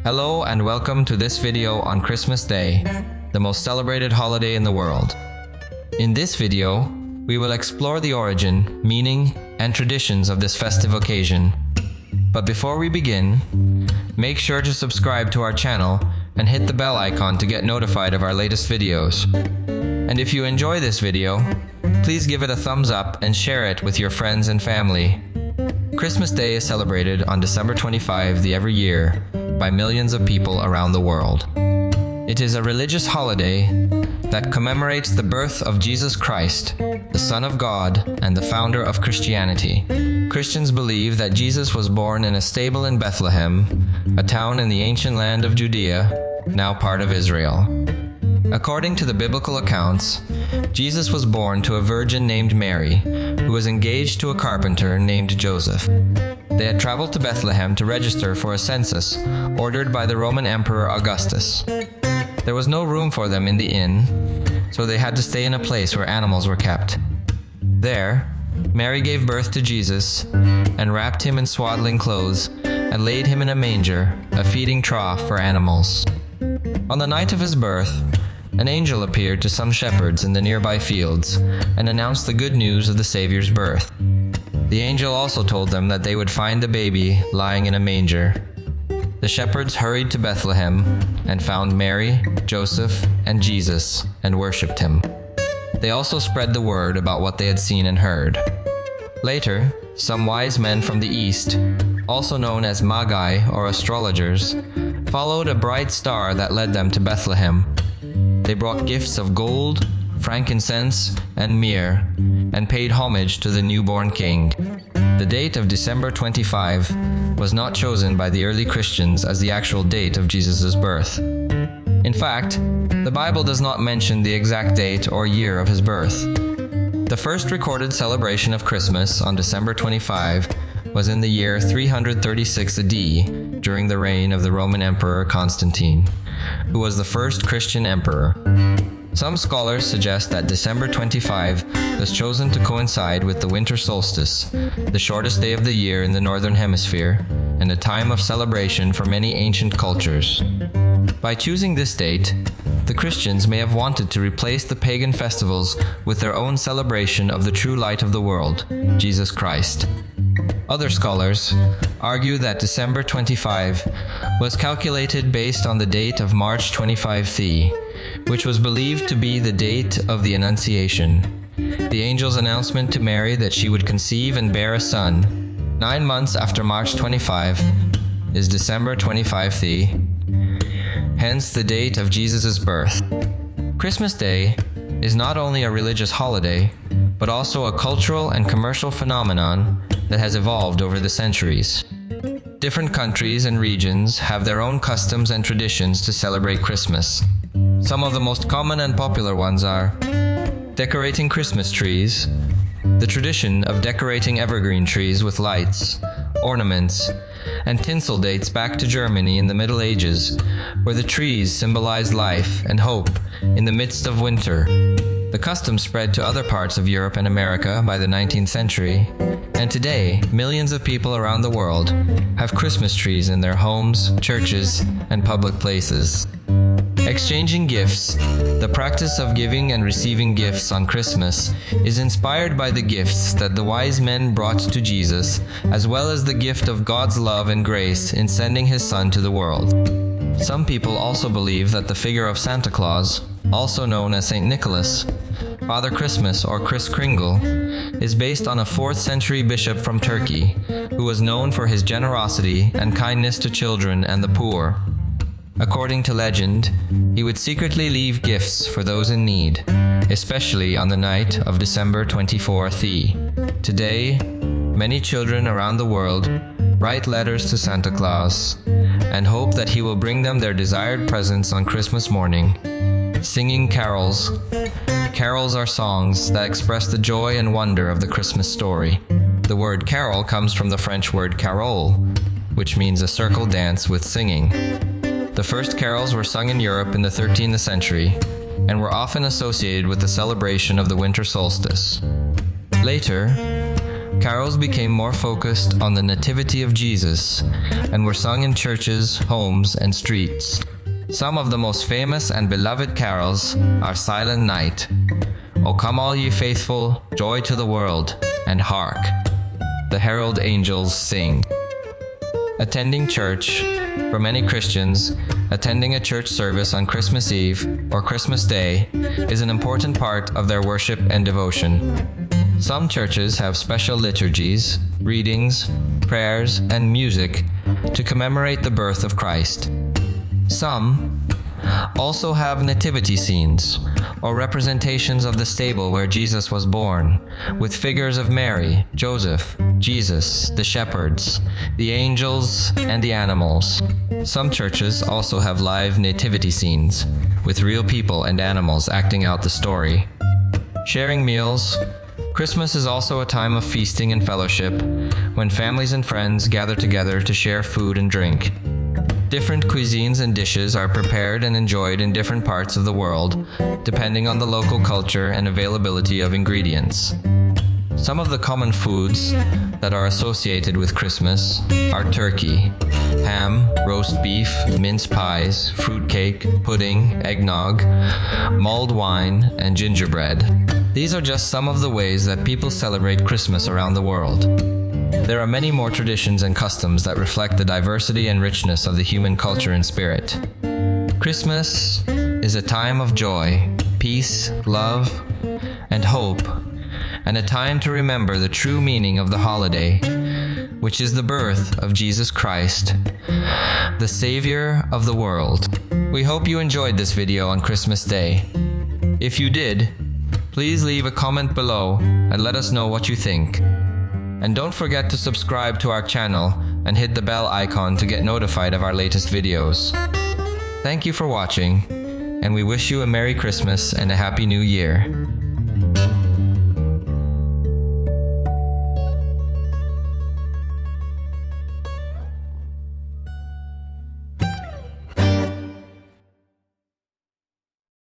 Hello and welcome to this video on Christmas Day, the most celebrated holiday in the world. In this video, we will explore the origin, meaning, and traditions of this festive occasion. But before we begin, make sure to subscribe to our channel and hit the bell icon to get notified of our latest videos. And if you enjoy this video, please give it a thumbs up and share it with your friends and family. Christmas Day is celebrated on December 25 every year by millions of people around the world. It is a religious holiday that commemorates the birth of Jesus Christ, the Son of God and the founder of Christianity. Christians believe that Jesus was born in a stable in Bethlehem, a town in the ancient land of Judea, now part of Israel. According to the biblical accounts, Jesus was born to a virgin named Mary, who was engaged to a carpenter named Joseph. They had traveled to Bethlehem to register for a census ordered by the Roman Emperor Augustus. There was no room for them in the inn, so they had to stay in a place where animals were kept. There, Mary gave birth to Jesus and wrapped him in swaddling clothes and laid him in a manger, a feeding trough for animals. On the night of his birth, an angel appeared to some shepherds in the nearby fields and announced the good news of the Savior's birth. The angel also told them that they would find the baby lying in a manger. The shepherds hurried to Bethlehem and found Mary, Joseph, and Jesus and worshipped him. They also spread the word about what they had seen and heard. Later, some wise men from the east, also known as magi or astrologers, followed a bright star that led them to Bethlehem. They brought gifts of gold, frankincense, and myrrh, and paid homage to the newborn king. The date of December 25 was not chosen by the early Christians as the actual date of Jesus' birth. In fact, the Bible does not mention the exact date or year of his birth. The first recorded celebration of Christmas on December 25 was in the year 336 AD, during the reign of the Roman Emperor Constantine, who was the first Christian emperor. Some scholars suggest that December 25 was chosen to coincide with the winter solstice, the shortest day of the year in the northern hemisphere, and a time of celebration for many ancient cultures. By choosing this date, the Christians may have wanted to replace the pagan festivals with their own celebration of the true light of the world, Jesus Christ. Other scholars argue that December 25 was calculated based on the date of March 25 Thi, which was believed to be the date of the Annunciation, the angel's announcement to Mary that she would conceive and bear a son. 9 months after March 25 is December 25 Thi, hence the date of Jesus' birth. Christmas Day is not only a religious holiday, but also a cultural and commercial phenomenon that has evolved over the centuries. Different countries and regions have their own customs and traditions to celebrate Christmas. Some of the most common and popular ones are decorating Christmas trees. The tradition of decorating evergreen trees with lights, ornaments, and tinsel dates back to Germany in the Middle Ages, where the trees symbolized life and hope in the midst of winter. The custom spread to other parts of Europe and America by the 19th century, and today, millions of people around the world have Christmas trees in their homes, churches, and public places. Exchanging gifts, the practice of giving and receiving gifts on Christmas, is inspired by the gifts that the wise men brought to Jesus, as well as the gift of God's love and grace in sending his Son to the world. Some people also believe that the figure of Santa Claus, also known as St. Nicholas, Father Christmas or Kris Kringle, is based on a 4th century bishop from Turkey, who was known for his generosity and kindness to children and the poor. According to legend, he would secretly leave gifts for those in need, especially on the night of December 24 Thi. Today, many children around the world write letters to Santa Claus and hope that he will bring them their desired presents on Christmas morning. Singing carols. Carols are songs that express the joy and wonder of the Christmas story. The word carol comes from the French word carole, which means a circle dance with singing. The first carols were sung in Europe in the 13th century and were often associated with the celebration of the winter solstice. Later, carols became more focused on the nativity of Jesus and were sung in churches, homes, and streets. Some of the most famous and beloved carols are Silent Night, O Come All Ye Faithful, Joy to the World, and Hark, the herald angels sing. Attending church. For many Christians, attending a church service on Christmas Eve or Christmas Day is an important part of their worship and devotion. Some churches have special liturgies, readings, prayers, and music to commemorate the birth of Christ. Some also have nativity scenes, or representations of the stable where Jesus was born, with figures of Mary, Joseph, Jesus, the shepherds, the angels, and the animals. Some churches also have live nativity scenes, with real people and animals acting out the story. Sharing meals. Christmas is also a time of feasting and fellowship, when families and friends gather together to share food and drink. Different cuisines and dishes are prepared and enjoyed in different parts of the world, depending on the local culture and availability of ingredients. Some of the common foods that are associated with Christmas are turkey, ham, roast beef, mince pies, fruitcake, pudding, eggnog, mulled wine, and gingerbread. These are just some of the ways that people celebrate Christmas around the world. There are many more traditions and customs that reflect the diversity and richness of the human culture and spirit. Christmas is a time of joy, peace, love, and hope, and a time to remember the true meaning of the holiday, which is the birth of Jesus Christ, the Savior of the world. We hope you enjoyed this video on Christmas Day. If you did, please leave a comment below and let us know what you think. And don't forget to subscribe to our channel and hit the bell icon to get notified of our latest videos. Thank you for watching, and we wish you a Merry Christmas and a Happy New Year.